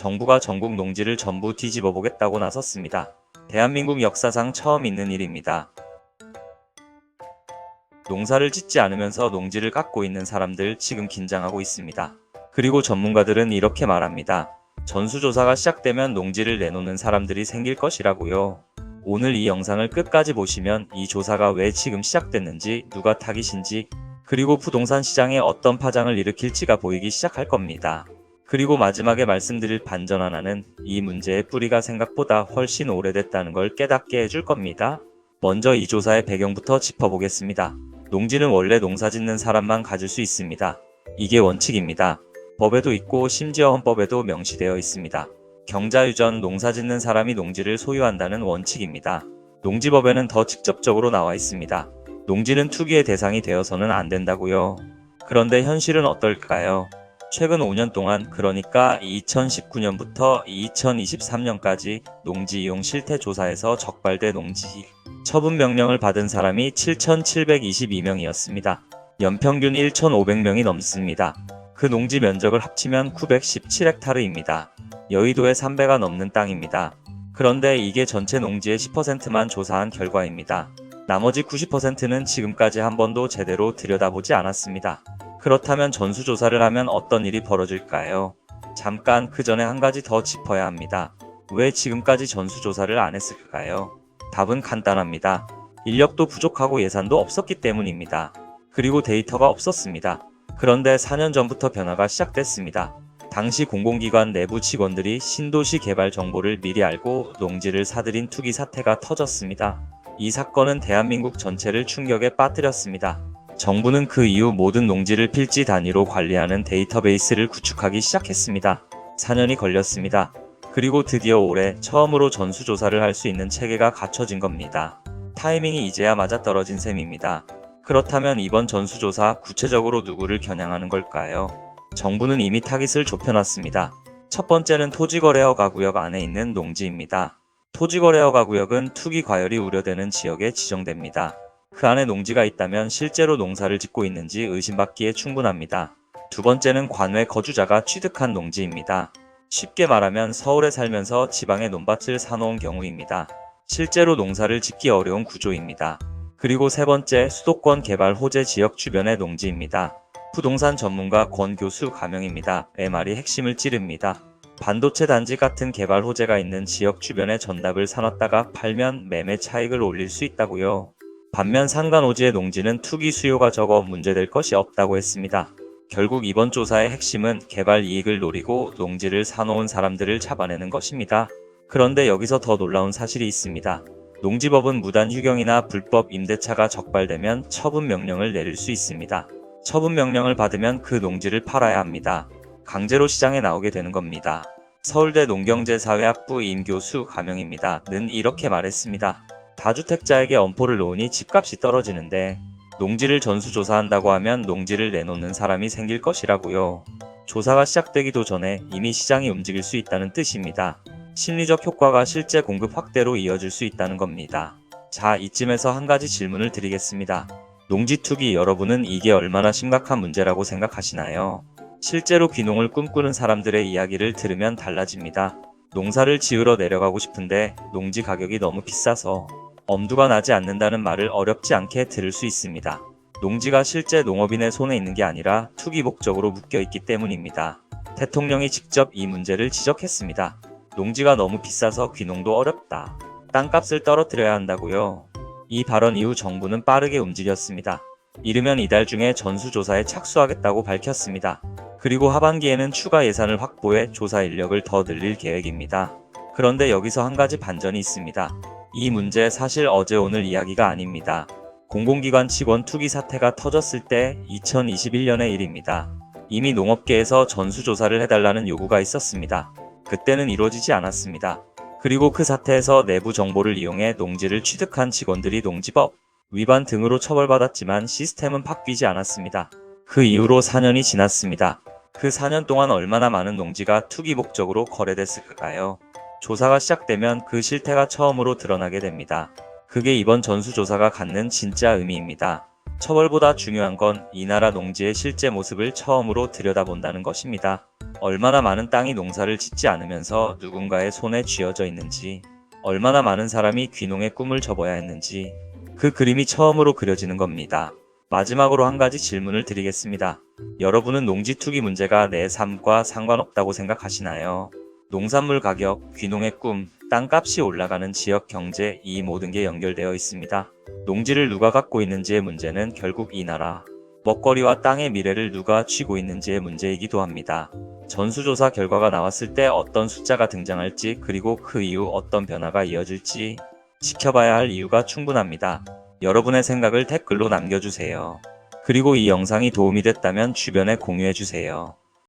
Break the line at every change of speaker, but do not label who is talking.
정부가 전국 농지를 전부 뒤집어 보겠다고 나섰습니다. 대한민국 역사상 처음 있는 일입니다. 농사를 짓지 않으면서 농지를 갖고 있는 사람들 지금 긴장하고 있습니다. 그리고 전문가들은 이렇게 말합니다. 전수조사가 시작되면 농지를 내놓는 사람들이 생길 것이라고요. 오늘 이 영상을 끝까지 보시면 이 조사가 왜 지금 시작됐는지, 누가 타깃인지, 그리고 부동산 시장에 어떤 파장을 일으킬지가 보이기 시작할 겁니다. 그리고 마지막에 말씀드릴 반전 하나는 이 문제의 뿌리가 생각보다 훨씬 오래됐다는 걸 깨닫게 해줄 겁니다. 먼저 이 조사의 배경부터 짚어보겠습니다. 농지는 원래 농사짓는 사람만 가질 수 있습니다. 이게 원칙입니다. 법에도 있고 심지어 헌법에도 명시되어 있습니다. 경자유전, 농사짓는 사람이 농지를 소유한다는 원칙입니다. 농지법에는 더 직접적으로 나와 있습니다. 농지는 투기의 대상이 되어서는 안 된다고요. 그런데 현실은 어떨까요? 최근 5년 동안, 그러니까 2019년부터 2023년까지 농지 이용 실태 조사에서 적발된 농지 처분 명령을 받은 사람이 7,722명이었습니다. 연평균 1,500명이 넘습니다. 그 농지 면적을 합치면 917헥타르입니다. 여의도의 3배가 넘는 땅입니다. 그런데 이게 전체 농지의 10%만 조사한 결과입니다. 나머지 90%는 지금까지 한 번도 제대로 들여다보지 않았습니다. 그렇다면 전수조사를 하면 어떤 일이 벌어질까요? 잠깐 그 전에 한 가지 더 짚어야 합니다. 왜 지금까지 전수조사를 안 했을까요? 답은 간단합니다. 인력도 부족하고 예산도 없었기 때문입니다. 그리고 데이터가 없었습니다. 그런데 4년 전부터 변화가 시작됐습니다. 당시 공공기관 내부 직원들이 신도시 개발 정보를 미리 알고 농지를 사들인 투기 사태가 터졌습니다. 이 사건은 대한민국 전체를 충격에 빠뜨렸습니다. 정부는 그 이후 모든 농지를 필지 단위로 관리하는 데이터베이스를 구축하기 시작했습니다. 4년이 걸렸습니다. 그리고 드디어 올해 처음으로 전수조사를 할 수 있는 체계가 갖춰진 겁니다. 타이밍이 이제야 맞아떨어진 셈입니다. 그렇다면 이번 전수조사 구체적으로 누구를 겨냥하는 걸까요? 정부는 이미 타깃을 좁혀놨습니다. 첫 번째는 토지거래허가구역 안에 있는 농지입니다. 토지거래허가구역은 투기 과열이 우려되는 지역에 지정됩니다. 그 안에 농지가 있다면 실제로 농사를 짓고 있는지 의심받기에 충분합니다. 두 번째는 관외 거주자가 취득한 농지입니다. 쉽게 말하면 서울에 살면서 지방에 논밭을 사놓은 경우입니다. 실제로 농사를 짓기 어려운 구조입니다. 그리고 세 번째, 수도권 개발 호재 지역 주변의 농지입니다. 부동산 전문가 권 교수 가명입니다. 말이 핵심을 찌릅니다. 반도체 단지 같은 개발 호재가 있는 지역 주변에 전답을 사놨다가 팔면 매매 차익을 올릴 수 있다고요. 반면 산간오지의 농지는 투기 수요가 적어 문제될 것이 없다고 했습니다. 결국 이번 조사의 핵심은 개발 이익을 노리고 농지를 사놓은 사람들을 잡아내는 것입니다. 그런데 여기서 더 놀라운 사실이 있습니다. 농지법은 무단 휴경이나 불법 임대차가 적발되면 처분 명령을 내릴 수 있습니다. 처분 명령을 받으면 그 농지를 팔아야 합니다. 강제로 시장에 나오게 되는 겁니다. 서울대 농경제사회학부 임교수 가명입니다. 는 이렇게 말했습니다. 다주택자에게 엄포를 놓으니 집값이 떨어지는데 농지를 전수조사한다고 하면 농지를 내놓는 사람이 생길 것이라고요. 조사가 시작되기도 전에 이미 시장이 움직일 수 있다는 뜻입니다. 심리적 효과가 실제 공급 확대로 이어질 수 있다는 겁니다. 자, 이쯤에서 한 가지 질문을 드리겠습니다. 농지 투기, 여러분은 이게 얼마나 심각한 문제라고 생각하시나요? 실제로 귀농을 꿈꾸는 사람들의 이야기를 들으면 달라집니다. 농사를 지으러 내려가고 싶은데 농지 가격이 너무 비싸서 엄두가 나지 않는다는 말을 어렵지 않게 들을 수 있습니다. 농지가 실제 농업인의 손에 있는 게 아니라 투기 목적으로 묶여있기 때문입니다. 대통령이 직접 이 문제를 지적했습니다. 농지가 너무 비싸서 귀농도 어렵다. 땅값을 떨어뜨려야 한다고요. 이 발언 이후 정부는 빠르게 움직였습니다. 이르면 이달 중에 전수조사에 착수하겠다고 밝혔습니다. 그리고 하반기에는 추가 예산을 확보해 조사 인력을 더 늘릴 계획입니다. 그런데 여기서 한 가지 반전이 있습니다. 이 문제 사실 어제 오늘 이야기가 아닙니다. 공공기관 직원 투기 사태가 터졌을 때 2021년의 일입니다. 이미 농업계에서 전수조사를 해달라는 요구가 있었습니다. 그때는 이루어지지 않았습니다. 그리고 그 사태에서 내부 정보를 이용해 농지를 취득한 직원들이 농지법 위반 등으로 처벌받았지만 시스템은 바뀌지 않았습니다. 그 이후로 4년이 지났습니다. 그 4년 동안 얼마나 많은 농지가 투기 목적으로 거래됐을까요? 조사가 시작되면 그 실태가 처음으로 드러나게 됩니다. 그게 이번 전수조사가 갖는 진짜 의미입니다. 처벌보다 중요한 건 이 나라 농지의 실제 모습을 처음으로 들여다본다는 것입니다. 얼마나 많은 땅이 농사를 짓지 않으면서 누군가의 손에 쥐어져 있는지, 얼마나 많은 사람이 귀농의 꿈을 접어야 했는지, 그 그림이 처음으로 그려지는 겁니다. 마지막으로 한 가지 질문을 드리겠습니다. 여러분은 농지 투기 문제가 내 삶과 상관없다고 생각하시나요? 농산물 가격, 귀농의 꿈, 땅값이 올라가는 지역 경제, 이 모든 게 연결되어 있습니다. 농지를 누가 갖고 있는지의 문제는 결국 이 나라, 먹거리와 땅의 미래를 누가 쥐고 있는지의 문제이기도 합니다. 전수조사 결과가 나왔을 때 어떤 숫자가 등장할지, 그리고 그 이후 어떤 변화가 이어질지 지켜봐야 할 이유가 충분합니다. 여러분의 생각을 댓글로 남겨주세요. 그리고 이 영상이 도움이 됐다면 주변에 공유해주세요.